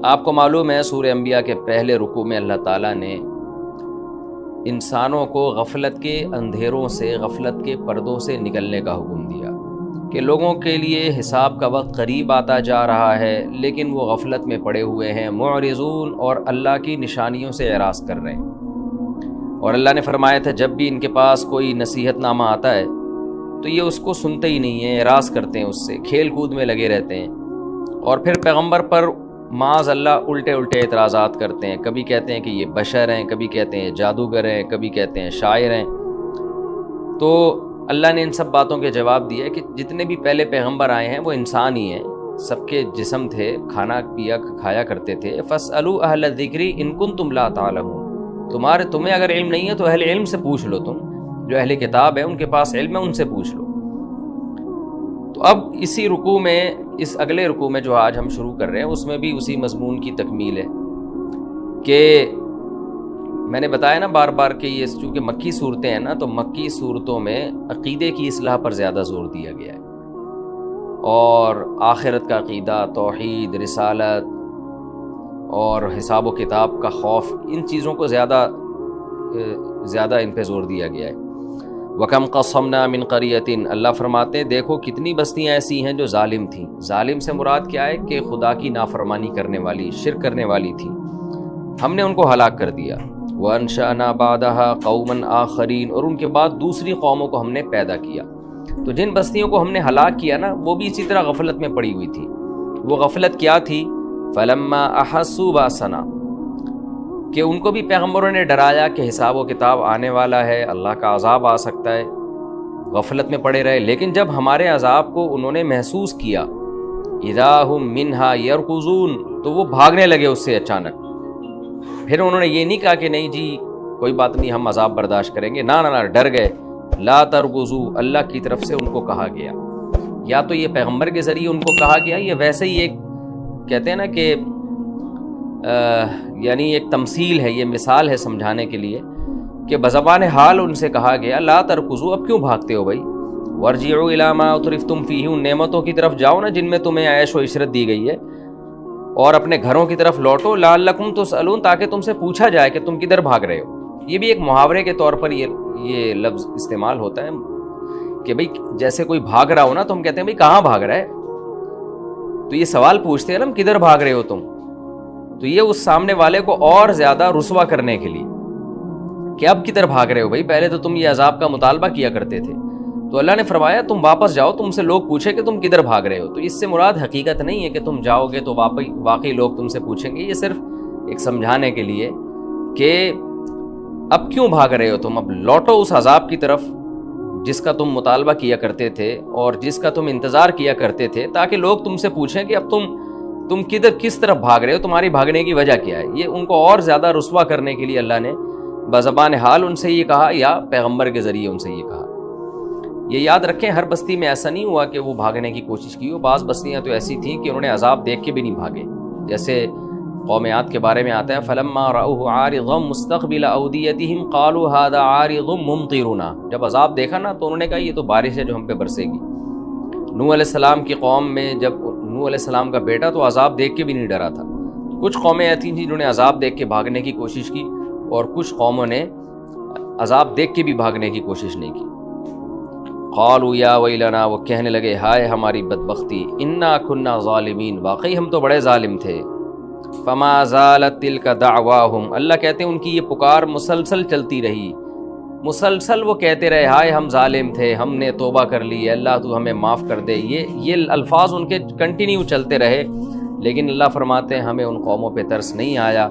آپ کو معلوم ہے سورہ انبیاء کے پہلے رکوع میں اللہ تعالیٰ نے انسانوں کو غفلت کے اندھیروں سے، غفلت کے پردوں سے نکلنے کا حکم دیا کہ لوگوں کے لیے حساب کا وقت قریب آتا جا رہا ہے، لیکن وہ غفلت میں پڑے ہوئے ہیں، معرضون، اور اللہ کی نشانیوں سے اعراض کر رہے ہیں۔ اور اللہ نے فرمایا تھا جب بھی ان کے پاس کوئی نصیحت نامہ آتا ہے تو یہ اس کو سنتے ہی نہیں ہیں، اعراض کرتے ہیں، اس سے کھیل کود میں لگے رہتے ہیں، اور پھر پیغمبر پر معاذ اللہ الٹے اعتراضات کرتے ہیں۔ کبھی کہتے ہیں کہ یہ بشر ہیں، کبھی کہتے ہیں جادوگر ہیں، کبھی کہتے ہیں شاعر ہیں۔ تو اللہ نے ان سب باتوں کے جواب دیا کہ جتنے بھی پہلے پیغمبر آئے ہیں وہ انسان ہی ہیں، سب کے جسم تھے، کھانا پیا کھایا کرتے تھے۔ فاسألوا اہل الذکر ان کنتم لا تعلمون، تمہیں اگر علم نہیں ہے تو اہل علم سے پوچھ لو، تم جو اہل کتاب ہے ان کے پاس علم ہے ان سے پوچھ لو۔ تو اب اسی رکوع میں، اس اگلے رکوع میں جو آج ہم شروع کر رہے ہیں، اس میں بھی اسی مضمون کی تکمیل ہے کہ میں نے بتایا نا بار بار کہ یہ چونکہ مکی صورتیں ہیں نا، تو مکی صورتوں میں عقیدے کی اصلاح پر زیادہ زور دیا گیا ہے، اور آخرت کا عقیدہ، توحید، رسالت اور حساب و کتاب کا خوف، ان چیزوں کو زیادہ ان پہ زور دیا گیا ہے۔ وَكَمْ قَصَمْنَا مِنْ قَرْيَةٍ، اللہ فرماتے ہیں دیکھو کتنی بستیاں ایسی ہیں جو ظالم تھیں۔ ظالم سے مراد کیا ہے کہ خدا کی نافرمانی کرنے والی، شرک کرنے والی تھی، ہم نے ان کو ہلاک کر دیا۔ وَأَنشَأْنَا بَعْدَهَا قَوْمًا آخَرِينَ، اور ان کے بعد دوسری قوموں کو ہم نے پیدا کیا۔ تو جن بستیوں کو ہم نے ہلاک کیا نا، وہ بھی اسی طرح غفلت میں پڑی ہوئی تھی۔ وہ غفلت کیا تھی؟ فَلَمَّا أَحَسُّوا بَأْسَنَا، کہ ان کو بھی پیغمبروں نے ڈرایا کہ حساب و کتاب آنے والا ہے، اللہ کا عذاب آ سکتا ہے، غفلت میں پڑے رہے۔ لیکن جب ہمارے عذاب کو انہوں نے محسوس کیا، اذا ہم منہا یرکضون، تو وہ بھاگنے لگے اس سے اچانک۔ پھر انہوں نے یہ نہیں کہا کہ نہیں جی کوئی بات نہیں ہم عذاب برداشت کریں گے، نہ ڈر گئے۔ لا ترکضوا، اللہ کی طرف سے ان کو کہا گیا، یا تو یہ پیغمبر کے ذریعے ان کو کہا گیا، یہ ویسے ہی ایک کہتے ہیں نا کہ یعنی ایک تمثیل ہے، یہ مثال ہے سمجھانے کے لیے کہ بزبان حال ان سے کہا گیا لا ترکضوا، اب کیوں بھاگتے ہو بھائی، وارجعوا الی ما اترفتم فیہ، ان نعمتوں کی طرف جاؤ نا جن میں تمہیں عیش و عشرت دی گئی ہے، اور اپنے گھروں کی طرف لوٹو، لعلکم تسألون، تاکہ تم سے پوچھا جائے کہ تم کدھر بھاگ رہے ہو۔ یہ بھی ایک محاورے کے طور پر یہ لفظ استعمال ہوتا ہے کہ بھئی جیسے کوئی بھاگ رہا ہو نا، تو ہم کہتے ہیں بھئی کہاں بھاگ رہا ہے، تو یہ سوال پوچھتے ہیں نا ہم کدھر بھاگ رہے ہو تم، تو یہ اس سامنے والے کو اور زیادہ رسوا کرنے کے لیے کہ اب کدھر بھاگ رہے ہو بھائی، پہلے تو تم یہ عذاب کا مطالبہ کیا کرتے تھے۔ تو اللہ نے فرمایا تم واپس جاؤ، تم سے لوگ پوچھے کہ تم کدھر بھاگ رہے ہو، تو اس سے مراد حقیقت نہیں ہے کہ تم جاؤ گے تو واقعی لوگ تم سے پوچھیں گے، یہ صرف ایک سمجھانے کے لیے کہ اب کیوں بھاگ رہے ہو تم، اب لوٹو اس عذاب کی طرف جس کا تم مطالبہ کیا کرتے تھے اور جس کا تم انتظار کیا کرتے تھے، تاکہ لوگ تم سے پوچھیں کہ اب تم کس طرف بھاگ رہے ہو، تمہاری بھاگنے کی وجہ کیا ہے۔ یہ ان کو اور زیادہ رسوا کرنے کے لیے اللہ نے بزبان حال ان سے یہ کہا، یا پیغمبر کے ذریعے ان سے یہ کہا۔ یہ یاد رکھیں ہر بستی میں ایسا نہیں ہوا کہ وہ بھاگنے کی کوشش کی ہو، بعض بستیاں تو ایسی تھیں کہ انہوں نے عذاب دیکھ کے بھی نہیں بھاگے، جیسے قوم عاد کے بارے میں آتا ہے فَلَمَّا رَأَوْهُ عَارِضًا مُسْتَقْبِلَ أَوْدِيَتِهِمْ قَالُوا هَذَا عَارِضٌ مُمْطِرُنَا، جب عذاب دیکھا نا تو انہوں نے کہا یہ تو بارش ہے جو ہم پہ برسے گی۔ نوح علیہ السلام کی قوم میں جب نوح علیہ السلام کا بیٹا تو عذاب دیکھ کے بھی نہیں ڈرا تھا، کچھ قومیں ایسی تھیں جنہوں نے عذاب دیکھ کے بھاگنے کی کوشش کی، اور کچھ قوموں نے عذاب دیکھ کے بھی بھاگنے کی کوشش نہیں کی۔ قالوا یا ویلنا، وہ کہنے لگے ہائے ہماری بدبختی، انا کنا ظالمین، واقعی ہم تو بڑے ظالم تھے۔ فما زالت تلک دعواہم، اللہ کہتے ہیں ان کی یہ پکار مسلسل چلتی رہی، مسلسل وہ کہتے رہے ہائے ہم ظالم تھے، ہم نے توبہ کر لی، اللہ تو ہمیں معاف کر دے، یہ الفاظ ان کے کنٹینیو چلتے رہے، لیکن اللہ فرماتے ہیں ہمیں ان قوموں پہ ترس نہیں آیا۔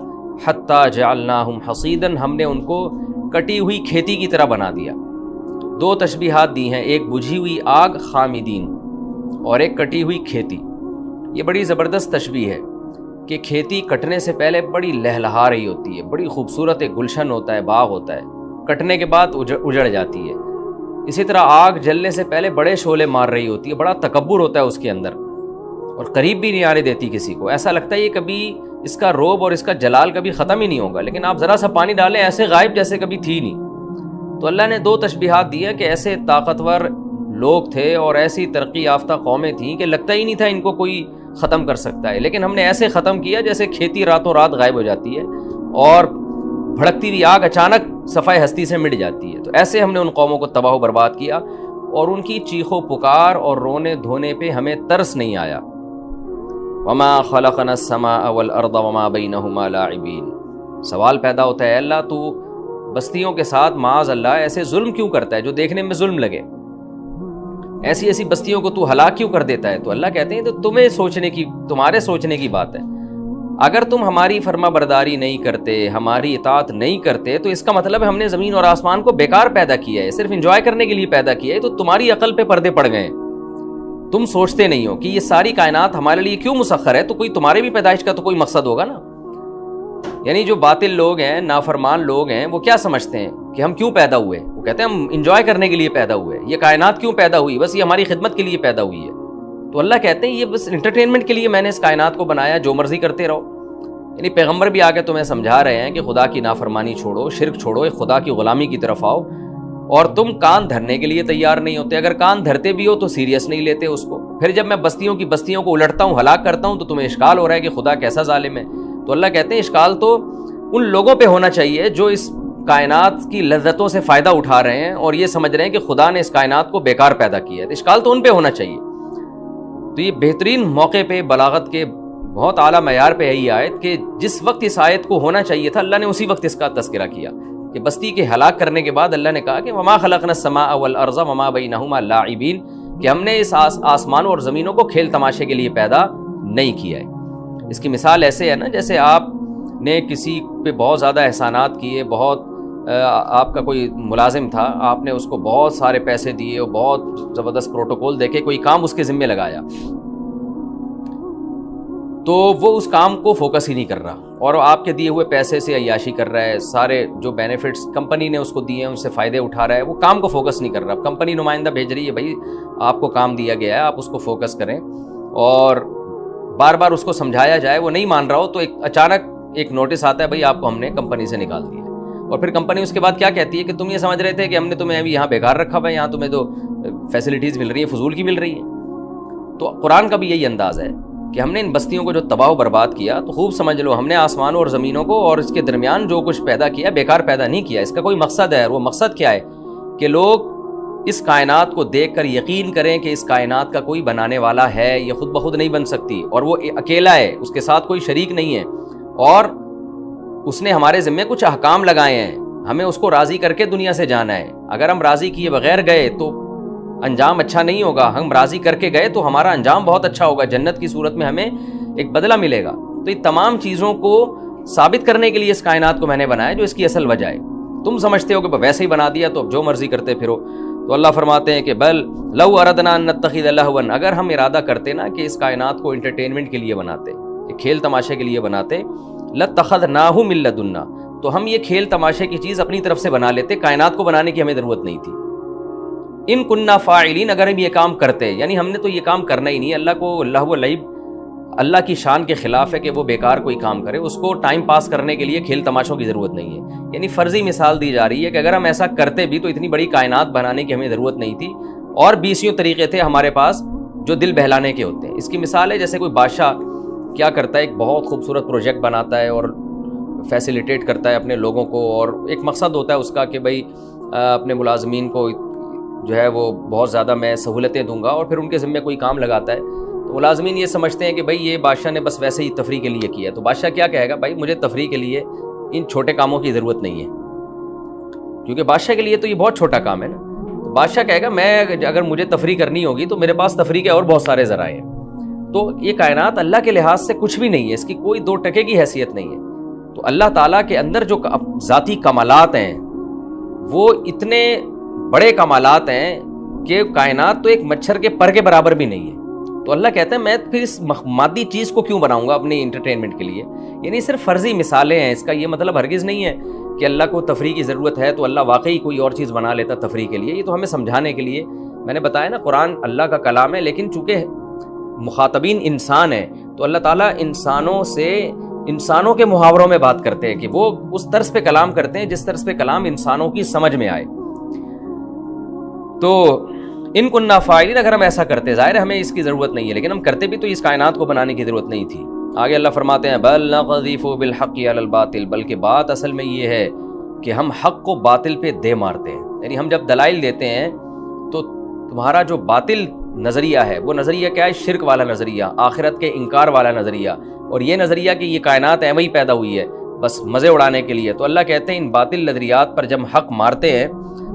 حتی جعلناہم حصیداً، ہم نے ان کو کٹی ہوئی کھیتی کی طرح بنا دیا۔ دو تشبیہات دی ہیں، ایک بجھی ہوئی آگ خامدین اور ایک کٹی ہوئی کھیتی۔ یہ بڑی زبردست تشبیہ ہے کہ کھیتی کٹنے سے پہلے بڑی لہلہا رہی ہوتی ہے، بڑی خوبصورت ایک گلشن ہوتا ہے، باغ ہوتا ہے، کٹنے کے بعد اجڑ جاتی ہے۔ اسی طرح آگ جلنے سے پہلے بڑے شعلے مار رہی ہوتی ہے، بڑا تکبر ہوتا ہے اس کے اندر، اور قریب بھی نہیں آنے دیتی کسی کو، ایسا لگتا ہے یہ کبھی اس کا روب اور اس کا جلال کبھی ختم ہی نہیں ہوگا، لیکن آپ ذرا سا پانی ڈالیں ایسے غائب جیسے کبھی تھی نہیں۔ تو اللہ نے دو تشبیہات دی ہیں کہ ایسے طاقتور لوگ تھے اور ایسی ترقی یافتہ قومیں تھیں کہ لگتا ہی نہیں تھا ان کو کوئی ختم کر سکتا ہے، لیکن ہم نے ایسے ختم کیا جیسے کھیتی راتوں رات غائب ہو جاتی ہے اور بھڑکتی ہوئی آگ اچانک صفائے ہستی سے مٹ جاتی ہے۔ تو ایسے ہم نے ان قوموں کو تباہ و برباد کیا، اور ان کی چیخ و پکار اور رونے دھونے پہ ہمیں ترس نہیں آیا۔ وما خلقنا السماء والارض وما بینہما لاعبین۔ سوال پیدا ہوتا ہے اللہ تو بستیوں کے ساتھ معاذ اللہ ایسے ظلم کیوں کرتا ہے جو دیکھنے میں ظلم لگے؟ ایسی ایسی بستیوں کو تو ہلاک کیوں کر دیتا ہے؟ تو اللہ کہتے ہیں تو تمہارے سوچنے کی بات ہے۔ اگر تم ہماری فرما برداری نہیں کرتے، ہماری اطاعت نہیں کرتے، تو اس کا مطلب ہے ہم نے زمین اور آسمان کو بیکار پیدا کیا ہے، صرف انجوائے کرنے کے لیے پیدا کیا ہے، تو تمہاری عقل پہ پردے پڑ گئے۔ تم سوچتے نہیں ہو کہ یہ ساری کائنات ہمارے لیے کیوں مسخر ہے، تو کوئی تمہارے بھی پیدائش کا تو کوئی مقصد ہوگا نا۔ یعنی جو باطل لوگ ہیں، نافرمان لوگ ہیں، وہ کیا سمجھتے ہیں کہ ہم کیوں پیدا ہوئے؟ وہ کہتے ہیں ہم انجوائے کرنے کے لیے پیدا ہوئے، یہ کائنات کیوں پیدا ہوئی؟ بس یہ ہماری خدمت کے لیے پیدا ہوئی ہے۔ تو اللہ کہتے ہیں یہ بس انٹرٹینمنٹ کے لیے میں نے اس کائنات کو بنایا، جو مرضی کرتے رہو۔ یعنی پیغمبر بھی آگے تمہیں سمجھا رہے ہیں کہ خدا کی نافرمانی چھوڑو، شرک چھوڑو، خدا کی غلامی کی طرف آؤ، اور تم کان دھرنے کے لیے تیار نہیں ہوتے۔ اگر کان دھرتے بھی ہو تو سیریس نہیں لیتے اس کو۔ پھر جب میں بستیوں کو الٹتا ہوں، ہلاک کرتا ہوں، تو تمہیں اشکال ہو رہا ہے کہ خدا کیسا ظالم ہے۔ تو اللہ کہتے ہیں اشکال تو ان لوگوں پہ ہونا چاہیے جو اس کائنات کی لذتوں سے فائدہ اٹھا رہے ہیں اور یہ سمجھ رہے ہیں کہ خدا نے اس کائنات کو بیکار پیدا کیا ہے، اشکال تو ان پہ ہونا چاہیے۔ تو یہ بہترین موقع پہ، بلاغت کے بہت اعلیٰ معیار پہ ہے یہ آیت کہ جس وقت اس آیت کو ہونا چاہیے تھا اللہ نے اسی وقت اس کا تذکرہ کیا کہ بستی کے ہلاک کرنے کے بعد اللہ نے کہا کہ وما خلقنا السماء والارض وما بینہما لاعبین، کہ ہم نے اس آسمانوں اور زمینوں کو کھیل تماشے کے لیے پیدا نہیں کیا ہے۔ اس کی مثال ایسے ہے نا جیسے آپ نے کسی پہ بہت زیادہ احسانات کیے، بہت آپ کا کوئی ملازم تھا، آپ نے اس کو بہت سارے پیسے دیے اور بہت زبردست پروٹوکول دے کے کوئی کام اس کے ذمے لگایا، تو وہ اس کام کو فوکس ہی نہیں کر رہا اور آپ کے دیے ہوئے پیسے سے عیاشی کر رہا ہے، سارے جو بینیفٹس کمپنی نے اس کو دیے ہیں ان سے فائدے اٹھا رہا ہے، وہ کام کو فوکس نہیں کر رہا۔ کمپنی نمائندہ بھیج رہی ہے بھائی آپ کو کام دیا گیا ہے، آپ اس کو فوکس کریں، اور بار بار اس کو سمجھایا جائے، وہ نہیں مان رہا ہو، تو اچانک ایک نوٹس آتا ہے بھائی آپ کو ہم نے کمپنی سے نکال دیا، اور پھر کمپنی اس کے بعد کیا کہتی ہے کہ تم یہ سمجھ رہے تھے کہ ہم نے تمہیں ابھی یہاں بیکار رکھا ہوا ہے، یہاں تمہیں تو فیسلٹیز مل رہی ہیں فضول کی مل رہی ہیں۔ تو قرآن کا بھی یہی انداز ہے کہ ہم نے ان بستیوں کو جو تباہ و برباد کیا، تو خوب سمجھ لو ہم نے آسمانوں اور زمینوں کو اور اس کے درمیان جو کچھ پیدا کیا بیکار پیدا نہیں کیا، اس کا کوئی مقصد ہے، اور وہ مقصد کیا ہے کہ لوگ اس کائنات کو دیکھ کر یقین کریں کہ اس کائنات کا کوئی بنانے والا ہے، یہ خود بخود نہیں بن سکتی، اور وہ اکیلا ہے، اس کے ساتھ کوئی شریک نہیں ہے، اور اس نے ہمارے ذمہ کچھ احکام لگائے ہیں، ہمیں اس کو راضی کر کے دنیا سے جانا ہے۔ اگر ہم راضی کیے بغیر گئے تو انجام اچھا نہیں ہوگا، ہم راضی کر کے گئے تو ہمارا انجام بہت اچھا ہوگا، جنت کی صورت میں ہمیں ایک بدلہ ملے گا۔ تو یہ تمام چیزوں کو ثابت کرنے کے لیے اس کائنات کو میں نے بنایا، جو اس کی اصل وجہ ہے۔ تم سمجھتے ہو کہ ویسے ہی بنا دیا تو اب جو مرضی کرتے پھرو، تو اللہ فرماتے ہیں کہ بل لو اردنا ان نتخذ لہوا، اگر ہم ارادہ کرتے نا کہ اس کائنات کو انٹرٹینمنٹ کے لیے بناتے، ایک کھیل تماشے کے لیے بناتے، لاتخذناہ من لدنا، تو ہم یہ کھیل تماشے کی چیز اپنی طرف سے بنا لیتے، کائنات کو بنانے کی ہمیں ضرورت نہیں تھی۔ ان کننا فاعلین، اگر ہم یہ کام کرتے، یعنی ہم نے تو یہ کام کرنا ہی نہیں۔ اللہ کو لہو و لعب اللہ کی شان کے خلاف ہے کہ وہ بیکار کوئی کام کرے، اس کو ٹائم پاس کرنے کے لیے کھیل تماشوں کی ضرورت نہیں ہے۔ یعنی فرضی مثال دی جا رہی ہے کہ اگر ہم ایسا کرتے بھی تو اتنی بڑی کائنات بنانے کی ہمیں ضرورت نہیں تھی، اور 20 طریقے تھے ہمارے پاس جو دل بہلانے کے ہوتے ہیں۔ اس کی مثال ہے جیسے کوئی بادشاہ کیا کرتا ہے، ایک بہت خوبصورت پروجیکٹ بناتا ہے اور فیسیلیٹیٹ کرتا ہے اپنے لوگوں کو، اور ایک مقصد ہوتا ہے اس کا کہ بھائی اپنے ملازمین کو جو ہے وہ بہت زیادہ میں سہولتیں دوں گا، اور پھر ان کے ذمہ کوئی کام لگاتا ہے، تو ملازمین یہ سمجھتے ہیں کہ بھائی یہ بادشاہ نے بس ویسے ہی تفریح کے لیے کیا ہے۔ تو بادشاہ کیا کہے گا، بھائی مجھے تفریح کے لیے ان چھوٹے کاموں کی ضرورت نہیں ہے، کیونکہ بادشاہ کے لیے تو یہ بہت چھوٹا کام ہے نا۔ تو بادشاہ کہے گا میں اگر مجھے تفریح کرنی ہوگی تو میرے پاس تفریح کے اور بہت سارے ذرائع ہیں۔ تو یہ کائنات اللہ کے لحاظ سے کچھ بھی نہیں ہے، اس کی کوئی 2 ٹکے کی حیثیت نہیں ہے۔ تو اللہ تعالیٰ کے اندر جو ذاتی کمالات ہیں وہ اتنے بڑے کمالات ہیں کہ کائنات تو ایک مچھر کے پر کے برابر بھی نہیں ہے۔ تو اللہ کہتا ہے میں پھر اس مادی چیز کو کیوں بناؤں گا اپنی انٹرٹینمنٹ کے لیے؟ یعنی صرف فرضی مثالیں ہیں، اس کا یہ مطلب ہرگز نہیں ہے کہ اللہ کو تفریح کی ضرورت ہے تو اللہ واقعی کوئی اور چیز بنا لیتا تفریح کے لیے۔ یہ تو ہمیں سمجھانے کے لیے، میں نے بتایا نا قرآن اللہ کا کلام ہے، لیکن چونکہ مخاطبین انسان ہیں تو اللہ تعالیٰ انسانوں کے محاوروں میں بات کرتے ہیں کہ وہ اس طرز پہ کلام کرتے ہیں جس طرز پہ کلام انسانوں کی سمجھ میں آئے۔ تو ان کننا فاعلین، اگر ہم ایسا کرتے، ظاہر ہے ہمیں اس کی ضرورت نہیں ہے، لیکن ہم کرتے بھی تو اس کائنات کو بنانے کی ضرورت نہیں تھی۔ آگے اللہ فرماتے ہیں بل نقذف بالحق علی الباطل، بلکہ بات اصل میں یہ ہے کہ ہم حق کو باطل پہ دے مارتے ہیں۔ یعنی ہم جب دلائل دیتے ہیں تو تمہارا جو باطل نظریہ ہے وہ نظریہ کیا ہے؟ شرک والا نظریہ، آخرت کے انکار والا نظریہ، اور یہ نظریہ کہ یہ کائنات ایویں ہی پیدا ہوئی ہے بس مزے اڑانے کے لیے۔ تو اللہ کہتے ہیں ان باطل نظریات پر جب حق مارتے ہیں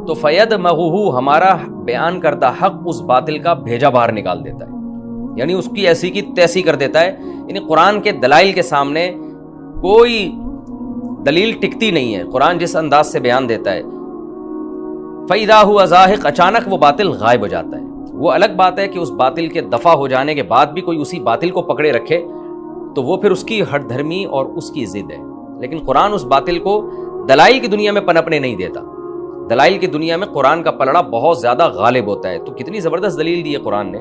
تو فیدمغہ، ہمارا بیان کردہ حق اس باطل کا بھیجا باہر نکال دیتا ہے، یعنی اس کی ایسی کی تیسی کر دیتا ہے۔ یعنی قرآن کے دلائل کے سامنے کوئی دلیل ٹکتی نہیں ہے، قرآن جس انداز سے بیان دیتا ہے۔ فَإِذَا هُوَ زَاهِقٌ، اچانک وہ باطل غائب ہو جاتا ہے۔ وہ الگ بات ہے کہ اس باطل کے دفع ہو جانے کے بعد بھی کوئی اسی باطل کو پکڑے رکھے تو وہ پھر اس کی ہٹ دھرمی اور اس کی ضد ہے، لیکن قرآن اس باطل کو دلائل کی دنیا میں پنپنے نہیں دیتا۔ دلائل کی دنیا میں قرآن کا پلڑا بہت زیادہ غالب ہوتا ہے۔ تو کتنی زبردست دلیل دی ہے قرآن نے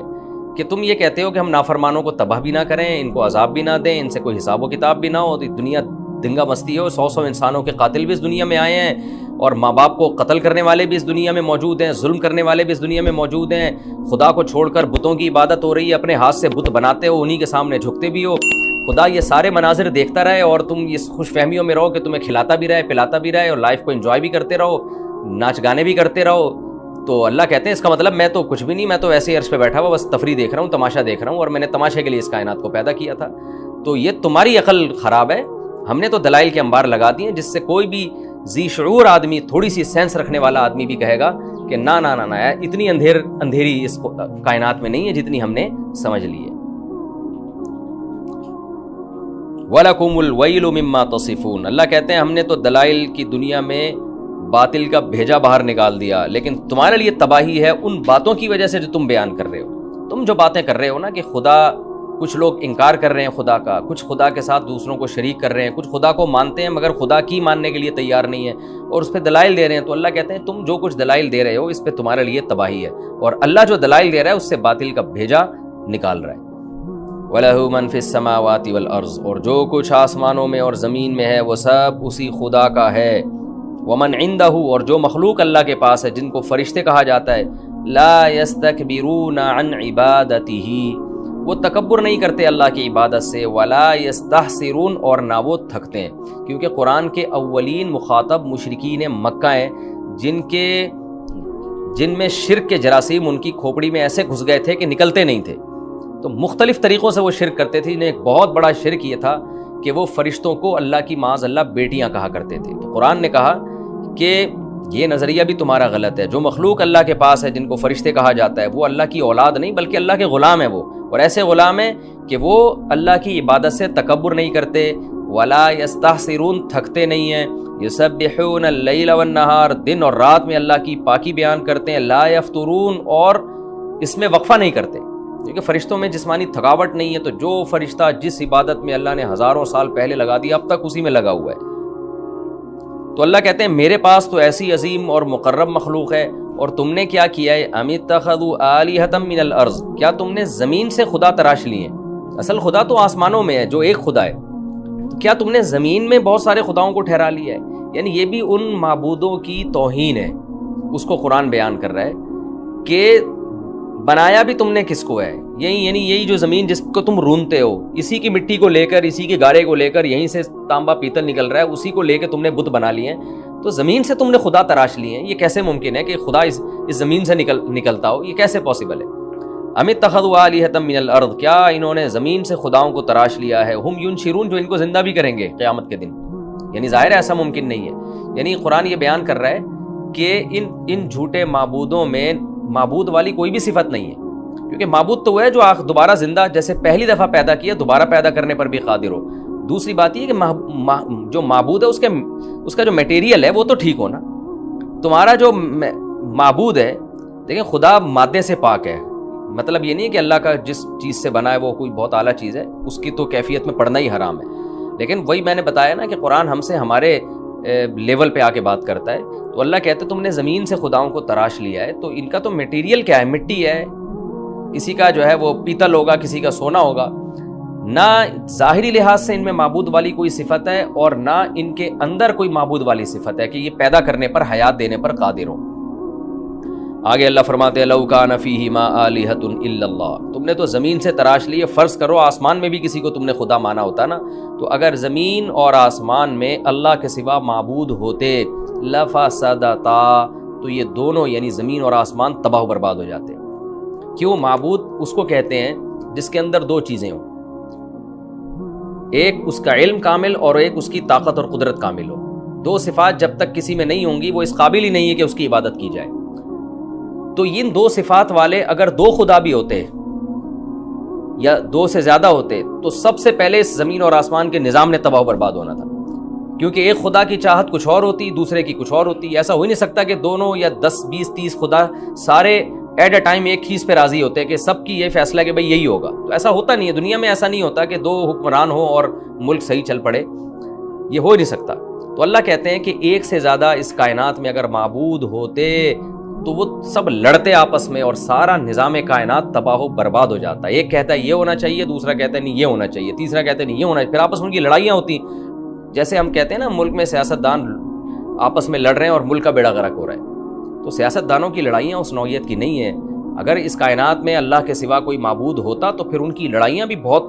کہ تم یہ کہتے ہو کہ ہم نافرمانوں کو تباہ بھی نہ کریں، ان کو عذاب بھی نہ دیں، ان سے کوئی حساب و کتاب بھی نہ ہو، دنیا دنگا مستی ہو، 100 انسانوں کے قاتل بھی اس دنیا میں آئے ہیں، اور ماں باپ کو قتل کرنے والے بھی اس دنیا میں موجود ہیں، ظلم کرنے والے بھی اس دنیا میں موجود ہیں، خدا کو چھوڑ کر بتوں کی عبادت ہو رہی ہے، اپنے ہاتھ سے بت بناتے ہو، انہی کے سامنے جھکتے بھی ہو۔ خدا یہ سارے مناظر دیکھتا رہے اور تم اس خوش فہمیوں میں رہو کہ تمہیں کھلاتا بھی رہے، پلاتا بھی رہے، اور لائف کو انجوائے بھی کرتے رہو، ناچ گانے بھی کرتے رہو۔ تو اللہ کہتے ہیں اس کا مطلب میں تو کچھ بھی نہیں، میں تو ایسے ہی عرش پہ بیٹھا ہوا بس تفریح دیکھ رہا ہوں، تماشا دیکھ رہا ہوں، اور میں نے تماشے کے لیے اس کائنات کو پیدا کیا تھا۔ تو یہ تمہاری عقل خراب ہے، ہم نے تو دلائل کے انبار لگا دیے جس سے کوئی بھی ذی شعور آدمی، تھوڑی سی سینس رکھنے والا آدمی بھی کہے گا کہ نا نا نا نا، اتنی اندھیری اس کائنات میں نہیں ہے جتنی ہم نے سمجھ لی ہے۔ وَلَكُمُ الْوَيْلُ مِمَّا تَصِفُونَ، اللہ کہتے ہیں ہم نے تو دلائل کی دنیا میں باطل کا بھیجا باہر نکال دیا، لیکن تمہارے لیے تباہی ہے ان باتوں کی وجہ سے جو تم بیان کر رہے ہو۔ تم جو باتیں کر رہے ہو نا کہ خدا، کچھ لوگ انکار کر رہے ہیں خدا کا، کچھ خدا کے ساتھ دوسروں کو شریک کر رہے ہیں، کچھ خدا کو مانتے ہیں مگر خدا کی ماننے کے لیے تیار نہیں ہے اور اس پہ دلائل دے رہے ہیں، تو اللہ کہتے ہیں تم جو کچھ دلائل دے رہے ہو اس پہ تمہارے لیے تباہی ہے، اور اللہ جو دلائل دے رہا ہے اس سے باطل کا بھیجا نکال رہا ہے۔ وَلَهُ مَن فِي السَّمَاوَاتِ وَالْأَرْضِ، اور جو کچھ آسمانوں میں اور زمین میں ہے وہ سب اسی خدا کا ہے۔ وَمَنْ عِندَهُ، اور جو مخلوق اللہ کے پاس ہے جن کو فرشتے کہا جاتا ہے، لَا يَسْتَكْبِرُونَ عَنْ عِبَادَتِهِ، وہ تکبر نہیں کرتے اللہ کی عبادت سے، وَلَا يَسْتَحْسِرُونَ، اور نہ وہ تھکتے ہیں، کیونکہ قرآن کے اولین مخاطب مشرکین مکہ ہیں جن میں شرک کے جراثیم ان کی کھوپڑی میں ایسے گھس گئے تھے کہ نکلتے نہیں تھے، تو مختلف طریقوں سے وہ شرک کرتے تھے۔ انہیں ایک بہت بڑا شرک یہ تھا کہ وہ فرشتوں کو اللہ کی معاذ اللہ بیٹیاں کہا کرتے تھے۔ تو قرآن نے کہا کہ یہ نظریہ بھی تمہارا غلط ہے، جو مخلوق اللہ کے پاس ہے جن کو فرشتے کہا جاتا ہے وہ اللہ کی اولاد نہیں بلکہ اللہ کے غلام ہیں وہ، اور ایسے غلام ہیں کہ وہ اللہ کی عبادت سے تکبر نہیں کرتے، ولا یستحسرون، تھکتے نہیں ہیں، یسبحون اللیل والنہار، دن اور رات میں اللہ کی پاکی بیان کرتے ہیں، لا یفترون، اور اس میں وقفہ نہیں کرتے، کیونکہ فرشتوں میں جسمانی تھکاوٹ نہیں ہے، تو جو فرشتہ جس عبادت میں اللہ نے ہزاروں سال پہلے لگا دیا اب تک اسی میں لگا ہوا ہے۔ تو اللہ کہتے ہیں میرے پاس تو ایسی عظیم اور مقرب مخلوق ہے، اور تم نے کیا کیا ہے، ام اتخذوا آلہۃ من الارض، کیا تم نے زمین سے خدا تراش لیے ہیں؟ اصل خدا تو آسمانوں میں ہے جو ایک خدا ہے، تو کیا تم نے زمین میں بہت سارے خداؤں کو ٹھہرا لیا ہے؟ یعنی یہ بھی ان معبودوں کی توہین ہے، اس کو قرآن بیان کر رہا ہے کہ بنایا بھی تم نے کس کو ہے، یہی جو زمین جس کو تم رونتے ہو، اسی کی مٹی کو لے کر، اسی کے گارے کو لے کر، یہیں سے تانبا پیتل نکل رہا ہے، اسی کو لے کے تم نے بت بنا لیے ہیں، تو زمین سے تم نے خدا تراش لیے ہیں۔ یہ کیسے ممکن ہے کہ خدا اس زمین سے نکلتا ہو؟ یہ کیسے پاسبل ہے؟ ام اتخذوا آلہۃ من الارض، کیا انہوں نے زمین سے خداؤں کو تراش لیا ہے، ہم ینشرون، جو ان کو زندہ بھی کریں گے قیامت کے دن؟ یعنی ظاہر ہے ایسا ممکن نہیں ہے۔ یعنی قرآن یہ بیان کر رہا ہے کہ ان جھوٹے معبودوں میں معبود والی کوئی بھی صفت نہیں ہے، کیونکہ معبود تو وہ ہے جو دوبارہ زندہ، جیسے پہلی دفعہ پیدا کیا دوبارہ پیدا کرنے پر بھی قادر ہو۔ دوسری بات یہ کہ جو معبود ہے اس کا جو میٹیریل ہے وہ تو ٹھیک ہو نا۔ تمہارا جو معبود ہے، دیکھیں خدا مادے سے پاک ہے، مطلب یہ نہیں ہے کہ اللہ کا جس چیز سے بنا ہے وہ کوئی بہت اعلیٰ چیز ہے، اس کی تو کیفیت میں پڑھنا ہی حرام ہے، لیکن وہی میں نے بتایا نا کہ قرآن ہم سے ہمارے لیول پہ آ کے بات کرتا ہے۔ تو اللہ کہتے تم نے زمین سے خداؤں کو تراش لیا ہے، تو ان کا تو میٹیریل کیا ہے، مٹی ہے، کسی کا جو ہے وہ پیتل ہوگا، کسی کا سونا ہوگا، نہ ظاہری لحاظ سے ان میں معبود والی کوئی صفت ہے اور نہ ان کے اندر کوئی معبود والی صفت ہے کہ یہ پیدا کرنے پر، حیات دینے پر قادر ہو۔ آگے اللہ فرماتے ہیں لو کان فیہما آلہۃ الا اللہ، تم نے تو زمین سے تراش لیے، فرض کرو آسمان میں بھی کسی کو تم نے خدا مانا ہوتا نا، تو اگر زمین اور آسمان میں اللہ کے سوا معبود ہوتے لفسدتا، تو یہ دونوں یعنی زمین اور آسمان تباہ و برباد ہو جاتے۔ کیوں؟ معبود اس کو کہتے ہیں جس کے اندر دو چیزیں ہوں، ایک اس کا علم کامل اور ایک اس کی طاقت اور قدرت کامل ہو۔ دو صفات جب تک کسی میں نہیں ہوں گی وہ اس قابل ہی نہیں ہے کہ اس کی عبادت کی جائے۔ تو ان دو صفات والے اگر دو خدا بھی ہوتے یا دو سے زیادہ ہوتے تو سب سے پہلے اس زمین اور آسمان کے نظام نے تباہ و برباد ہونا تھا، کیونکہ ایک خدا کی چاہت کچھ اور ہوتی، دوسرے کی کچھ اور ہوتی۔ ایسا ہو ہی نہیں سکتا کہ دونوں یا 10 20 30 خدا سارے ایٹ اے ٹائم ایک چیز پہ راضی ہوتے کہ سب کی یہ فیصلہ کہ بھئی یہی ہوگا، تو ایسا ہوتا نہیں ہے دنیا میں، ایسا نہیں ہوتا کہ دو حکمران ہو اور ملک صحیح چل پڑے، یہ ہو ہی نہیں سکتا۔ تو اللہ کہتے ہیں کہ ایک سے زیادہ اس کائنات میں اگر معبود ہوتے تو وہ سب لڑتے آپس میں اور سارا نظام کائنات تباہ و برباد ہو جاتا۔ ایک کہتا ہے یہ ہونا چاہیے، دوسرا کہتا ہے نہیں یہ ہونا چاہیے، تیسرا کہتا ہے نہیں یہ ہونا چاہیے، پھر آپس میں ان کی لڑائیاں ہوتی، جیسے ہم کہتے ہیں نا ملک میں سیاستدان آپس میں لڑ رہے ہیں اور ملک کا بیڑا غرق ہو رہا ہے، تو سیاستدانوں کی لڑائیاں اس نوعیت کی نہیں ہیں۔ اگر اس کائنات میں اللہ کے سوا کوئی معبود ہوتا تو پھر ان کی لڑائیاں بھی بہت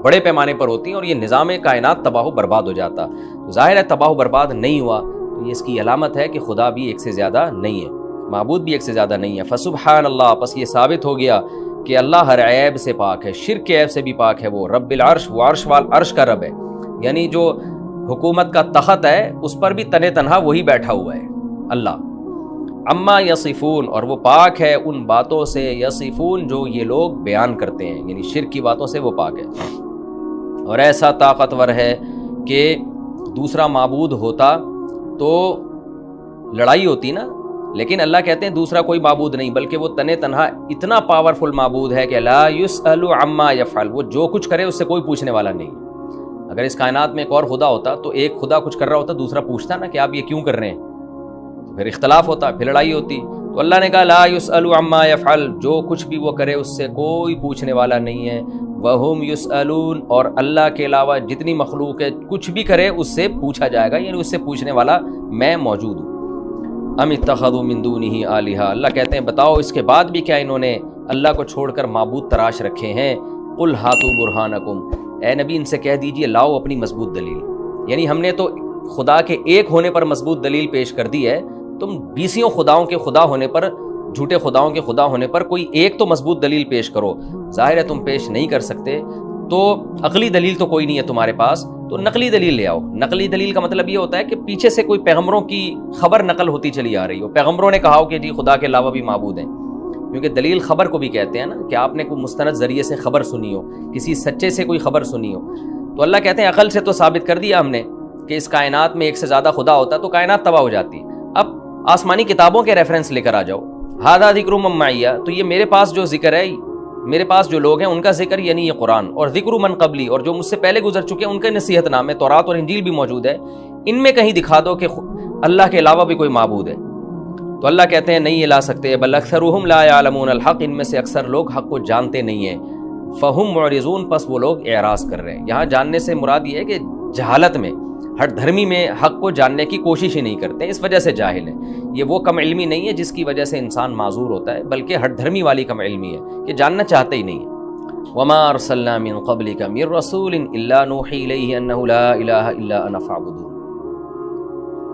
بڑے پیمانے پر ہوتی ہیں اور یہ نظام کائنات تباہ و برباد ہو جاتا۔ تو ظاہر ہے تباہ و برباد نہیں ہوا، تو یہ اس کی علامت ہے کہ خدا بھی ایک سے زیادہ نہیں ہے، معبود بھی ایک سے زیادہ نہیں ہے۔ فسبحان اللہ، پس یہ ثابت ہو گیا کہ اللہ ہر عیب سے پاک ہے، شرک کے عیب سے بھی پاک ہے، وہ رب العرش، وہ عرش کا رب ہے، یعنی جو حکومت کا تخت ہے اس پر بھی تنے تنہا وہی بیٹھا ہوا ہے اللہ۔ اما یصفون، اور وہ پاک ہے ان باتوں سے، یصفون جو یہ لوگ بیان کرتے ہیں، یعنی شرک کی باتوں سے وہ پاک ہے، اور ایسا طاقتور ہے کہ دوسرا معبود ہوتا تو لڑائی ہوتی نا، لیکن اللہ کہتے ہیں دوسرا کوئی معبود نہیں، بلکہ وہ تنے تنہا اتنا پاورفل معبود ہے کہ لا یسأل عما یفعل، وہ جو کچھ کرے اس سے کوئی پوچھنے والا نہیں۔ اگر اس کائنات میں ایک اور خدا ہوتا تو ایک خدا کچھ کر رہا ہوتا، دوسرا پوچھتا نا کہ آپ یہ کیوں کر رہے ہیں، پھر اختلاف ہوتا، پھر لڑائی ہوتی۔ تو اللہ نے کہا لا یسأل عما یفعل، جو کچھ بھی وہ کرے اس سے کوئی پوچھنے والا نہیں ہے، وہم یسألون، اور اللہ کے علاوہ جتنی مخلوق ہے کچھ بھی کرے اس سے پوچھا جائے گا، یعنی اس سے پوچھنے والا میں موجود ہوں۔ ام اتخذوا من دونہ آلہہ، اللہ کہتے ہیں بتاؤ اس کے بعد بھی کیا انہوں نے اللہ کو چھوڑ کر معبود تراش رکھے ہیں۔ قل ہاتوا برہانکم، اے نبی ان سے کہہ دیجئے لاؤ اپنی مضبوط دلیل، یعنی ہم نے تو خدا کے ایک ہونے پر مضبوط دلیل پیش کر دی ہے، تم 20 خداؤں کے خدا ہونے پر، جھوٹے خداؤں کے خدا ہونے پر کوئی ایک تو مضبوط دلیل پیش کرو۔ ظاہر ہے تم پیش نہیں کر سکتے، تو عقلی دلیل تو کوئی نہیں ہے تمہارے پاس، تو نقلی دلیل لے آؤ۔ نقلی دلیل کا مطلب یہ ہوتا ہے کہ پیچھے سے کوئی پیغمبروں کی خبر نقل ہوتی چلی آ رہی ہو، پیغمبروں نے کہا ہو کہ جی خدا کے علاوہ بھی معبود ہیں، کیونکہ دلیل خبر کو بھی کہتے ہیں نا، کہ آپ نے کوئی مستند ذریعے سے خبر سنی ہو، کسی سچے سے کوئی خبر سنی ہو۔ تو اللہ کہتے ہیں عقل سے تو ثابت کر دیا ہم نے کہ اس کائنات میں ایک سے زیادہ خدا ہوتا تو کائنات تباہ ہو جاتی۔ اب آسمانی کتابوں کے ریفرنس لے کر آ جاؤ، ھذا ذکر من معی، تو یہ میرے پاس جو ذکر ہے، میرے پاس جو لوگ ہیں ان کا ذکر یعنی یہ قرآن، اور ذکر من قبلی، اور جو مجھ سے پہلے گزر چکے ہیں ان کا نصیحت نام ہے، تورات اور انجیل بھی موجود ہے، ان میں کہیں دکھا دو کہ اللہ کے علاوہ بھی کوئی معبود ہے۔ تو اللہ کہتے ہیں نہیں یہ لا سکتے، بل اکثرهم لا يعلمون الحق، ان میں سے اکثر لوگ حق کو جانتے نہیں ہیں، فہم معرضون، پس وہ لوگ اعراض کر رہے ہیں۔ یہاں جاننے سے مراد یہ ہے کہ جہالت میں، ہٹ دھرمی میں حق کو جاننے کی کوشش ہی نہیں کرتے، اس وجہ سے جاہل ہیں۔ یہ وہ کم علمی نہیں ہے جس کی وجہ سے انسان معذور ہوتا ہے، بلکہ ہٹ دھرمی والی کم علمی ہے کہ جاننا چاہتے ہی نہیں ہے۔ وما ارسلنا من قبلک من رسول الا نوحی الیہ انہ لا الہ الا انا فاعبدون۔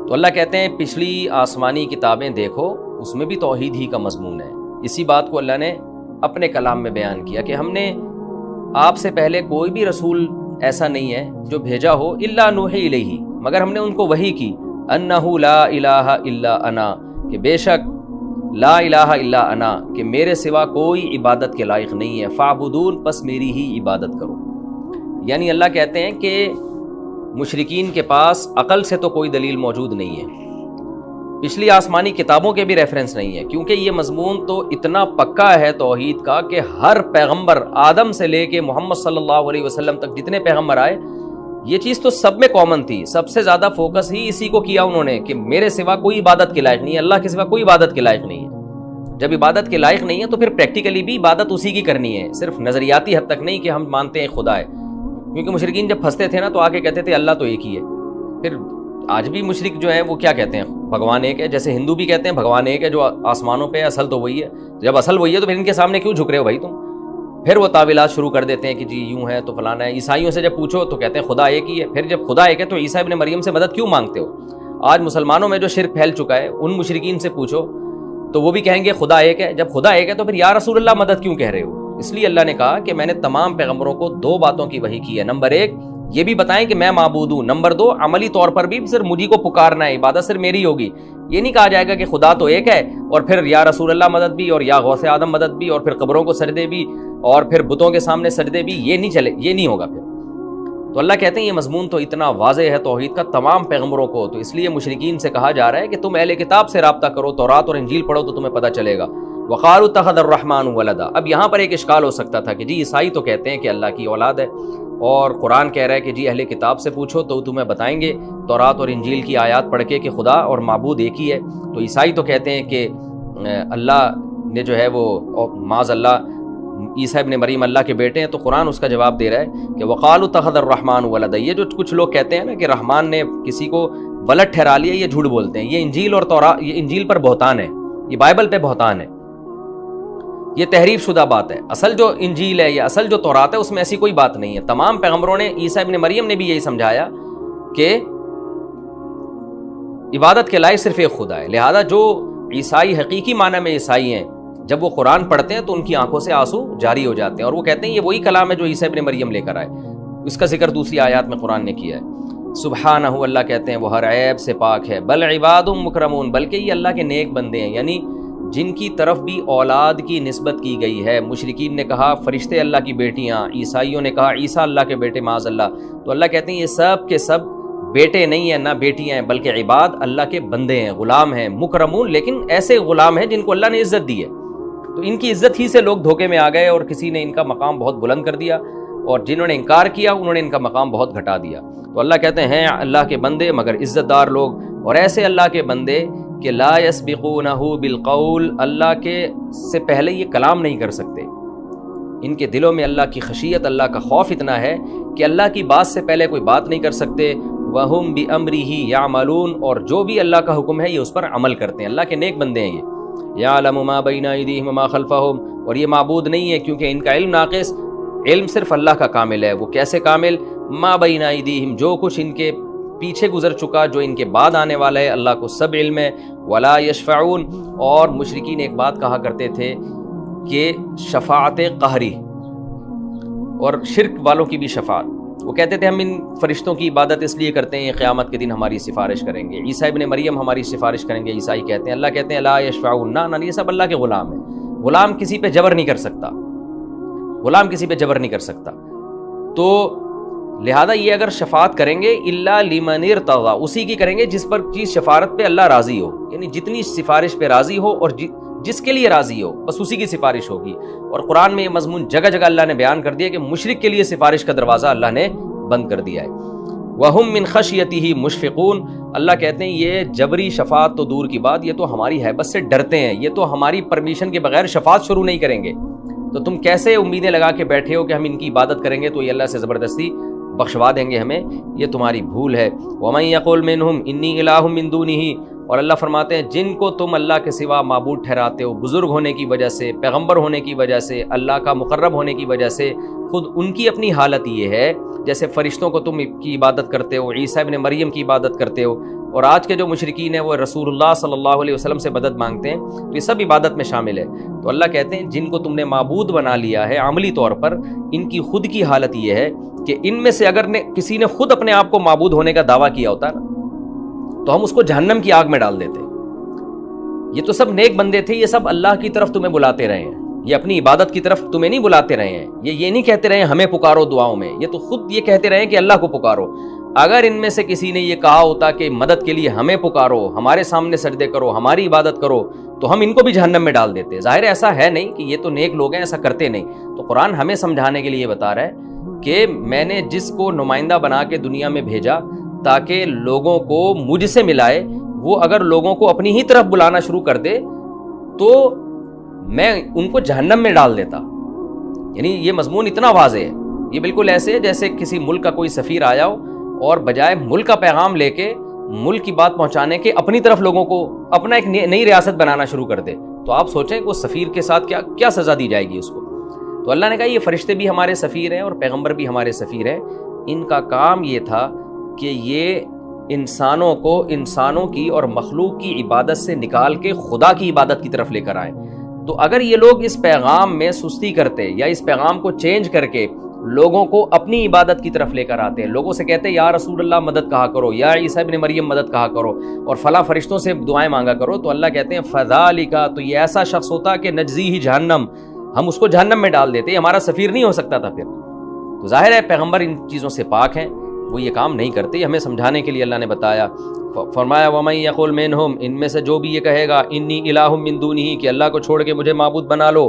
تو اللہ کہتے ہیں پچھلی آسمانی کتابیں دیکھو، اس میں بھی توحید ہی کا مضمون ہے۔ اسی بات کو اللہ نے اپنے کلام میں بیان کیا کہ ہم نے آپ سے پہلے کوئی بھی رسول ایسا نہیں ہے جو بھیجا ہو الا نوحی الیہ، مگر ہم نے ان کو وحی کی، انہ لا الہ الا انا، کہ بے شک لا الہ الا انا، کہ میرے سوا کوئی عبادت کے لائق نہیں ہے، فاعبدون، پس میری ہی عبادت کرو۔ یعنی اللہ کہتے ہیں کہ مشرکین کے پاس عقل سے تو کوئی دلیل موجود نہیں ہے، پچھلی آسمانی کتابوں کے بھی ریفرنس نہیں ہے، کیونکہ یہ مضمون تو اتنا پکا ہے توحید کا کہ ہر پیغمبر آدم سے لے کے محمد صلی اللہ علیہ وسلم تک جتنے پیغمبر آئے، یہ چیز تو سب میں کامن تھی، سب سے زیادہ فوکس ہی اسی کو کیا انہوں نے کہ میرے سوا کوئی عبادت کے لائق نہیں ہے، اللہ کے سوا کوئی عبادت کے لائق نہیں ہے۔ جب عبادت کے لائق نہیں ہے تو پھر پریکٹیکلی بھی عبادت اسی کی کرنی ہے، صرف نظریاتی حد تک نہیں کہ ہم مانتے ہیں خدا ہے، کیونکہ مشرکین جب پھنستے تھے نا تو آ کے کہتے تھے اللہ تو ایک ہی ہے، پھر آج بھی مشرک جو ہیں وہ کیا کہتے ہیں؟ بھگوان ایک ہے. جیسے ہندو بھی کہتے ہیں بھگوان ایک ہے جو آسمانوں پہ ہے, اصل تو وہی ہے. جب اصل وہی ہے تو پھر ان کے سامنے کیوں جھک رہے ہو بھائی تم؟ پھر وہ تعویلات شروع کر دیتے ہیں کہ جی یوں ہے تو فلانا ہے. عیسائیوں سے جب پوچھو تو کہتے ہیں خدا ایک ہی ہے. پھر جب خدا ایک ہے تو عیسیٰ ابن مریم سے مدد کیوں مانگتے ہو؟ آج مسلمانوں میں جو شرک پھیل چکا ہے ان مشرکین سے پوچھو تو وہ بھی کہیں گے خدا ایک ہے. جب خدا ایک ہے تو پھر یا رسول اللہ مدد کیوں کہہ رہے ہو؟ اس لیے اللہ نے کہا کہ میں نے تمام پیغمبروں کو 2 باتوں کی وحی کی ہے. نمبر 1 یہ بھی بتائیں کہ میں معبود ہوں. نمبر 2 عملی طور پر بھی صرف مجھے کو پکارنا ہے, عبادت صرف میری ہوگی. یہ نہیں کہا جائے گا کہ خدا تو ایک ہے اور پھر یا رسول اللہ مدد بھی اور یا غوث آدم مدد بھی اور پھر قبروں کو سجدے بھی اور پھر بتوں کے سامنے سجدے بھی. یہ نہیں چلے, یہ نہیں ہوگا پھر. تو اللہ کہتے ہیں یہ مضمون تو اتنا واضح ہے توحید کا تمام پیغمبروں کو, تو اس لیے مشرکین سے کہا جا رہا ہے کہ تم اہل کتاب سے رابطہ کرو, تورات اور انجیل پڑھو تو تمہیں پتہ چلے گا. وقالوا اتخذ الرحمن ولدا. اب یہاں پر ایک اشکال ہو سکتا تھا کہ جی عیسائی تو کہتے ہیں کہ اللہ کی اولاد ہے اور قرآن کہہ رہا ہے کہ جی اہل کتاب سے پوچھو تو تمہیں بتائیں گے تورات اور انجیل کی آیات پڑھ کے کہ خدا اور معبود ایک ہی ہے. تو عیسائی تو کہتے ہیں کہ اللہ نے جو ہے وہ معاذ اللہ عیسیٰ ابن مریم اللہ کے بیٹے ہیں. تو قرآن اس کا جواب دے رہا ہے کہ وقالوا اتخذ الرحمن ولدا. یہ جو کچھ لوگ کہتے ہیں نا کہ رحمان نے کسی کو ولد ٹھہرا لیا, یہ جھوٹ بولتے ہیں. یہ انجیل اور تورات, یہ انجیل پر بہتان ہے, یہ بائبل پہ بہتان ہے, یہ تحریف شدہ بات ہے. اصل جو انجیل ہے یا اصل جو تورات ہے اس میں ایسی کوئی بات نہیں ہے. تمام پیغمبروں نے, عیسیٰ ابن مریم نے بھی یہی سمجھایا کہ عبادت کے لائق صرف ایک خدا ہے. لہذا جو عیسائی حقیقی معنی میں عیسائی ہیں جب وہ قرآن پڑھتے ہیں تو ان کی آنکھوں سے آنسو جاری ہو جاتے ہیں اور وہ کہتے ہیں یہ وہی کلام ہے جو عیسیٰ ابن مریم لے کر آئے. اس کا ذکر دوسری آیات میں قرآن نے کیا ہے. سبحانہ, اللہ کہتے ہیں وہ ہر عیب سے پاک ہے. بل عباد مکرمون, بلکہ یہ اللہ کے نیک بندے ہیں, یعنی جن کی طرف بھی اولاد کی نسبت کی گئی ہے. مشرکین نے کہا فرشتے اللہ کی بیٹیاں, عیسائیوں نے کہا عیسیٰ اللہ کے بیٹے معاذ اللہ. تو اللہ کہتے ہیں یہ سب کے سب بیٹے نہیں ہیں نہ بیٹیاں ہیں, بلکہ عباد اللہ کے بندے ہیں, غلام ہیں. مکرمون, لیکن ایسے غلام ہیں جن کو اللہ نے عزت دی ہے. تو ان کی عزت ہی سے لوگ دھوکے میں آ گئے اور کسی نے ان کا مقام بہت بلند کر دیا اور جنہوں نے انکار کیا انہوں نے ان کا مقام بہت گھٹا دیا. تو اللہ کہتے ہیں اللہ کے بندے مگر عزت دار لوگ, اور ایسے اللہ کے بندے کہ لا یسبقونہ بالقول, اللہ کے سے پہلے یہ کلام نہیں کر سکتے. ان کے دلوں میں اللہ کی خشیت, اللہ کا خوف اتنا ہے کہ اللہ کی بات سے پہلے کوئی بات نہیں کر سکتے. وہم بامرہ یعملون, اور جو بھی اللہ کا حکم ہے یہ اس پر عمل کرتے ہیں. اللہ کے نیک بندے ہیں یہ. یعلم ما بین ایدیہم وما خلفہم, اور یہ معبود نہیں ہے کیونکہ ان کا علم ناقص, علم صرف اللہ کا کامل ہے. وہ کیسے کامل؟ ما بین ایدیہم, جو کچھ ان کے پیچھے گزر چکا, جو ان کے بعد آنے والا ہے, اللہ کو سب علم ہے. ولا یشفعون, اور مشرکین ایک بات کہا کرتے تھے کہ شفاعت قہری, اور شرک والوں کی بھی شفاعت. وہ کہتے تھے ہم ان فرشتوں کی عبادت اس لیے کرتے ہیں قیامت کے دن ہماری سفارش کریں گے. عیسیٰ ابن مریم ہماری سفارش کریں گے, عیسائی کہتے ہیں. اللہ کہتے ہیں لا یشفعون, نہ یہ سب اللہ کے غلام ہیں. غلام کسی پہ جبر نہیں کر سکتا, غلام کسی پہ جبر نہیں کر سکتا. تو لہذا یہ اگر شفاعت کریں گے الا لمن ارتضی, اسی کی کریں گے جس پر چیز شفاعت پہ اللہ راضی ہو, یعنی جتنی سفارش پہ راضی ہو اور جس کے لیے راضی ہو بس اسی کی سفارش ہوگی. اور قرآن میں یہ مضمون جگہ جگہ اللہ نے بیان کر دیا کہ مشرک کے لیے سفارش کا دروازہ اللہ نے بند کر دیا ہے. وَهُم مِّن خَشْيَتِهِ مُشْفِقُونَ, اللہ کہتے ہیں یہ جبری شفاعت تو دور کی بات, یہ تو ہماری ہیبت سے ڈرتے ہیں, یہ تو ہماری پرمیشن کے بغیر شفاعت شروع نہیں کریں گے. تو تم کیسے امیدیں لگا کے بیٹھے ہو کہ ہم ان کی عبادت کریں گے تو یہ اللہ سے زبردستی بخشوا دیں گے ہمیں؟ یہ تمہاری بھول ہے. وَمَن يَقُلْ مِنْهُمْ إِنِّي إِلَٰهٌ مِّن دُونِهِ, اور اللہ فرماتے ہیں جن کو تم اللہ کے سوا معبود ٹھہراتے ہو, بزرگ ہونے کی وجہ سے, پیغمبر ہونے کی وجہ سے, اللہ کا مقرب ہونے کی وجہ سے, خود ان کی اپنی حالت یہ ہے جیسے فرشتوں کو تم کی عبادت کرتے ہو, عیسیٰ ابن مریم کی عبادت کرتے ہو, اور آج کے جو مشرکین ہیں وہ رسول اللہ صلی اللہ علیہ وسلم سے مدد مانگتے ہیں. تو یہ سب عبادت میں شامل ہے. تو اللہ کہتے ہیں جن کو تم نے معبود بنا لیا ہے عملی طور پر, ان کی خود کی حالت یہ ہے کہ ان میں سے اگر کسی نے خود اپنے آپ کو معبود ہونے کا دعویٰ کیا ہوتا نا تو ہم اس کو جہنم کی آگ میں ڈال دیتے. یہ تو سب نیک بندے تھے, یہ سب اللہ کی طرف تمہیں بلاتے رہے ہیں, یہ اپنی عبادت کی طرف تمہیں نہیں بلاتے رہے ہیں, یہ نہیں کہتے رہے ہمیں پکارو دعاؤں میں, یہ تو خود یہ کہتے رہے کہ اللہ کو پکارو. اگر ان میں سے کسی نے یہ کہا ہوتا کہ مدد کے لیے ہمیں پکارو, ہمارے سامنے سجدے کرو, ہماری عبادت کرو, تو ہم ان کو بھی جہنم میں ڈال دیتے. ظاہر ایسا ہے نہیں کہ یہ تو نیک لوگ ہیں, ایسا کرتے نہیں. تو قرآن ہمیں سمجھانے کے لیے بتا رہا ہے کہ میں نے جس کو نمائندہ بنا کے دنیا میں بھیجا تاکہ لوگوں کو مجھ سے ملائے, وہ اگر لوگوں کو اپنی ہی طرف بلانا شروع کر دے تو میں ان کو جہنم میں ڈال دیتا. یعنی یہ مضمون اتنا واضح ہے. یہ بالکل ایسے جیسے کسی ملک کا کوئی سفیر آیا ہو اور بجائے ملک کا پیغام لے کے ملک کی بات پہنچانے کے اپنی طرف لوگوں کو اپنا ایک نئی ریاست بنانا شروع کر دے, تو آپ سوچیں کہ وہ سفیر کے ساتھ کیا سزا دی جائے گی اس کو. تو اللہ نے کہا یہ فرشتے بھی ہمارے سفیر ہیں اور پیغمبر بھی ہمارے سفیر ہیں, ان کا کام یہ تھا کہ یہ انسانوں کی اور مخلوق کی عبادت سے نکال کے خدا کی عبادت کی طرف لے کر آئیں. تو اگر یہ لوگ اس پیغام میں سستی کرتے یا اس پیغام کو چینج کر کے لوگوں کو اپنی عبادت کی طرف لے کر آتے ہیں, لوگوں سے کہتے ہیں یا رسول اللہ مدد کہا کرو, یا عیسیٰ ابن مریم مدد کہا کرو, اور فلاں فرشتوں سے دعائیں مانگا کرو, تو اللہ کہتے ہیں فذالک, تو یہ ایسا شخص ہوتا کہ نجزیہ جہنم, ہم اس کو جہنم میں ڈال دیتے, ہمارا سفیر نہیں ہو سکتا تھا پھر. تو ظاہر ہے پیغمبر ان چیزوں سے پاک ہیں, وہ یہ کام نہیں کرتے, ہمیں سمجھانے کے لیے اللہ نے بتایا. فرمایا وَمَن يَقُلْ مِنْهُمْ, ان میں سے جو بھی یہ کہے گا انی الہ من دونہ, کہ اللہ کو چھوڑ کے مجھے معبود بنا لو,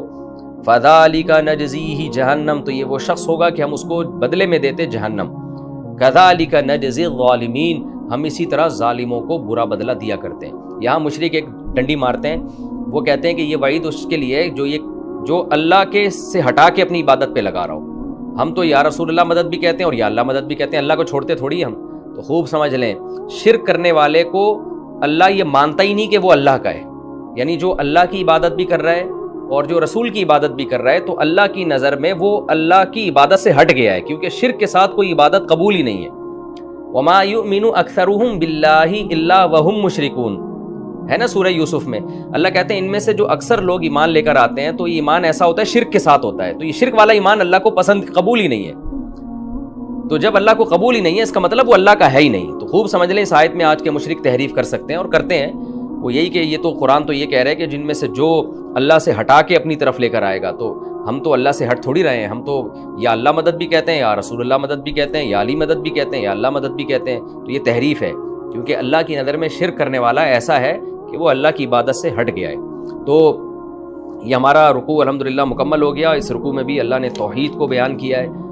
فَذَلِكَ نَجْزِيهِ جہنم, تو یہ وہ شخص ہوگا کہ ہم اس کو بدلے میں دیتے جہنم. كَذَلِكَ نَجْزِي الظَّالِمِينَ, ہم اسی طرح ظالموں کو برا بدلہ دیا کرتے ہیں. یہاں مشرک ایک ڈنڈی مارتے ہیں, وہ کہتے ہیں کہ یہ وعید اس کے لیے جو اللہ کے سے ہٹا کے اپنی عبادت پہ لگا رہا ہو. ہم تو یا رسول اللہ مدد بھی کہتے ہیں اور یا اللہ مدد بھی کہتے ہیں, اللہ کو چھوڑتے تھوڑی ہم. تو خوب سمجھ لیں, شرک کرنے والے کو اللہ یہ مانتا ہی نہیں کہ وہ اللہ کا ہے, یعنی جو اللہ کی عبادت بھی کر رہا ہے اور جو رسول کی عبادت بھی کر رہا ہے, تو اللہ کی نظر میں وہ اللہ کی عبادت سے ہٹ گیا ہے, کیونکہ شرک کے ساتھ کوئی عبادت قبول ہی نہیں ہے. وَمَا يُؤْمِنُ أَكْثَرُهُمْ بِاللَّهِ إِلَّا وَهُمْ مُشْرِكُونَ, ہے نا سورہ یوسف میں اللہ کہتے ہیں ان میں سے جو اکثر لوگ ایمان لے کر آتے ہیں تو یہ ایمان ایسا ہوتا ہے شرک کے ساتھ ہوتا ہے, تو یہ شرک والا ایمان اللہ کو پسند قبول ہی نہیں ہے. تو جب اللہ کو قبول ہی نہیں ہے اس کا مطلب وہ اللہ کا ہے ہی نہیں. تو خوب سمجھ لیں اس آیت میں آج کے مشرک تحریف کر سکتے ہیں اور کرتے ہیں, وہ یہی کہ یہ تو قرآن تو یہ کہہ رہے ہیں کہ جن میں سے جو اللہ سے ہٹا کے اپنی طرف لے کر آئے گا, تو ہم تو اللہ سے ہٹ تھوڑی رہے ہیں, ہم تو یا اللہ مدد بھی کہتے ہیں, یا رسول اللہ مدد بھی کہتے ہیں, یا علی مدد بھی کہتے ہیں, یا اللہ مدد بھی کہتے ہیں. تو یہ تحریف ہے, کیونکہ اللہ کی نظر میں شرک کرنے والا ایسا ہے کہ وہ اللہ کی عبادت سے ہٹ گیا ہے. تو یہ ہمارا رکوع الحمدللہ مکمل ہو گیا. اس رکوع میں بھی اللہ نے توحید کو بیان کیا ہے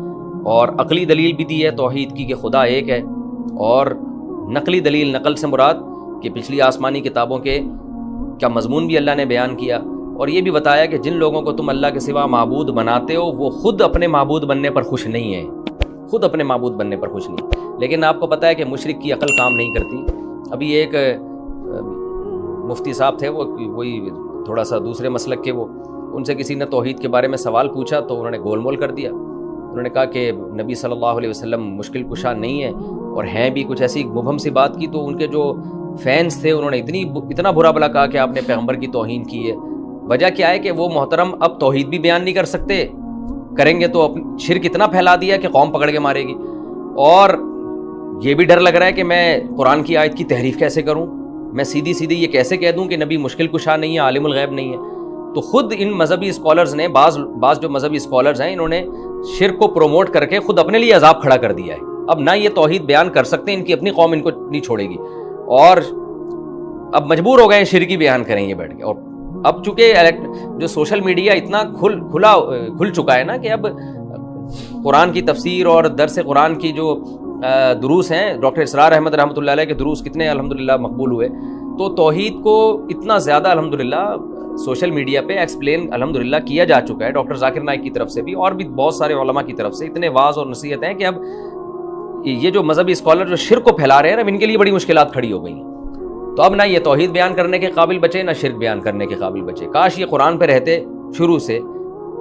اور عقلی دلیل بھی دی ہے توحید کی کہ خدا ایک ہے, اور نقلی دلیل, نقل سے مراد کہ پچھلی آسمانی کتابوں کے کا مضمون بھی اللہ نے بیان کیا, اور یہ بھی بتایا کہ جن لوگوں کو تم اللہ کے سوا معبود بناتے ہو وہ خود اپنے معبود بننے پر خوش نہیں ہیں, خود اپنے معبود بننے پر خوش نہیں. لیکن آپ کو پتہ ہے کہ مشرک کی عقل کام نہیں کرتی. ابھی ایک مفتی صاحب تھے, وہی تھوڑا سا دوسرے مسلک کے, وہ ان سے کسی نے توحید کے بارے میں سوال پوچھا تو انہوں نے گول مول کر دیا. انہوں نے کہا کہ نبی صلی اللہ علیہ وسلم مشکل کشا نہیں ہے, اور ہیں بھی کچھ ایسی مبہم سی بات کی. تو ان کے جو فینس تھے انہوں نے اتنا برا بلا کہا کہ آپ نے پیغمبر کی توہین کی ہے. وجہ کیا ہے کہ وہ محترم اب توحید بھی بیان نہیں کر سکتے, کریں گے تو شرک اتنا پھیلا دیا کہ قوم پکڑ کے مارے گی, اور یہ بھی ڈر لگ رہا ہے کہ میں قرآن کی آیت کی تحریف کیسے کروں, میں سیدھی یہ کیسے کہہ دوں کہ نبی مشکل کشا نہیں ہے, عالم الغیب نہیں ہے. تو خود ان مذہبی اسکالرز نے, بعض جو مذہبی اسکالرز ہیں, انہوں نے شرک کو پروموٹ کر کے خود اپنے لیے عذاب کھڑا کر دیا ہے. اب نہ یہ توحید بیان کر سکتے ہیں, ان کی اپنی قوم ان کو نہیں چھوڑے گی, اور اب مجبور ہو گئے شرک ہی بیان کریں یہ بیٹھ کے. اور اب چونکہ جو سوشل میڈیا اتنا کھل چکا ہے نا کہ اب قرآن کی تفسیر اور درس قرآن کی جو دروس ہیں, ڈاکٹر اسرار احمد رحمۃ اللہ علیہ کے دروس کتنے الحمدللہ مقبول ہوئے. تو توحید کو اتنا زیادہ الحمدللہ سوشل میڈیا پہ ایکسپلین الحمدللہ کیا جا چکا ہے, ڈاکٹر ذاکر نائک کی طرف سے بھی اور بھی بہت سارے علماء کی طرف سے اتنے واعظ اور نصیحت ہیں کہ اب یہ جو مذہبی اسکالر جو شرک کو پھیلا رہے ہیں نا, ان کے لیے بڑی مشکلات کھڑی ہو گئی. تو اب نہ یہ توحید بیان کرنے کے قابل بچے, نہ شرک بیان کرنے کے قابل بچے. کاش یہ قرآن پہ رہتے شروع سے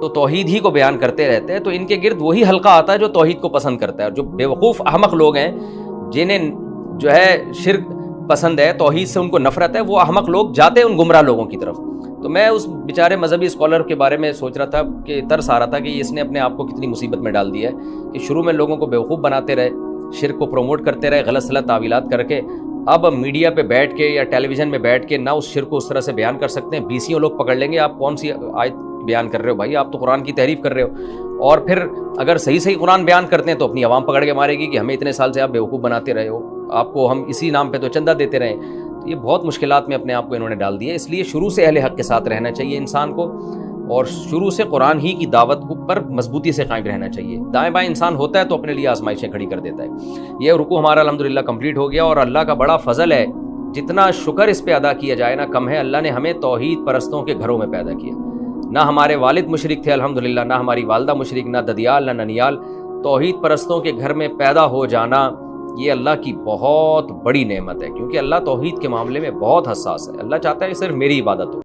تو توحید ہی کو بیان کرتے رہتے, تو ان کے گرد وہی حلقہ آتا ہے جو توحید کو پسند کرتا ہے. اور جو بے وقوف احمق لوگ ہیں جنہیں جو ہے شرک پسند ہے, توحید سے ان کو نفرت ہے, وہ احمق لوگ جاتے ہیں ان گمراہ لوگوں کی طرف. تو میں اس بیچارے مذہبی اسکالر کے بارے میں سوچ رہا تھا کہ ترس آ رہا تھا کہ اس نے اپنے آپ کو کتنی مصیبت میں ڈال دیا ہے کہ شروع میں لوگوں کو بیوقوف بناتے رہے, شرک کو پروموٹ کرتے رہے غلط سلط تعویلات کر کے, اب میڈیا پہ بیٹھ کے یا ٹیلی ویژن میں بیٹھ کے نہ اس شرک کو اس طرح سے بیان کر سکتے ہیں. 20 لوگ پکڑ لیں گے, آپ کون سی آیت بیان کر رہے ہو بھائی, آپ تو قرآن کی تحریف کر رہے ہو. اور پھر اگر صحیح قرآن بیان کرتے ہیں تو اپنی عوام پکڑ کے مارے گی کہ ہمیں اتنے سال سے آپ بیوقوف بناتے رہے ہو, آپ کو ہم اسی نام پہ تو چندہ دیتے رہے. تو یہ بہت مشکلات میں اپنے آپ کو انہوں نے ڈال دیا. اس لیے شروع سے اہل حق کے ساتھ رہنا چاہیے انسان کو, اور شروع سے قرآن ہی کی دعوت پر مضبوطی سے قائم رہنا چاہیے. دائیں بائیں انسان ہوتا ہے تو اپنے لیے آزمائشیں کھڑی کر دیتا ہے. یہ رکوع ہمارا الحمدللہ کمپلیٹ ہو گیا, اور اللہ کا بڑا فضل ہے, جتنا شکر اس پہ ادا کیا جائے نا کم ہے. اللہ نے ہمیں توحید پرستوں کے گھروں میں پیدا کیا. نہ ہمارے والد مشرک تھے الحمدللہ, نہ ہماری والدہ مشرک, نہ ددیال نہ ننیال. توحید پرستوں کے گھر میں پیدا ہو جانا یہ اللہ کی بہت بڑی نعمت ہے، کیونکہ اللہ توحید کے معاملے میں بہت حساس ہے، اللہ چاہتا ہے کہ صرف میری عبادت ہو۔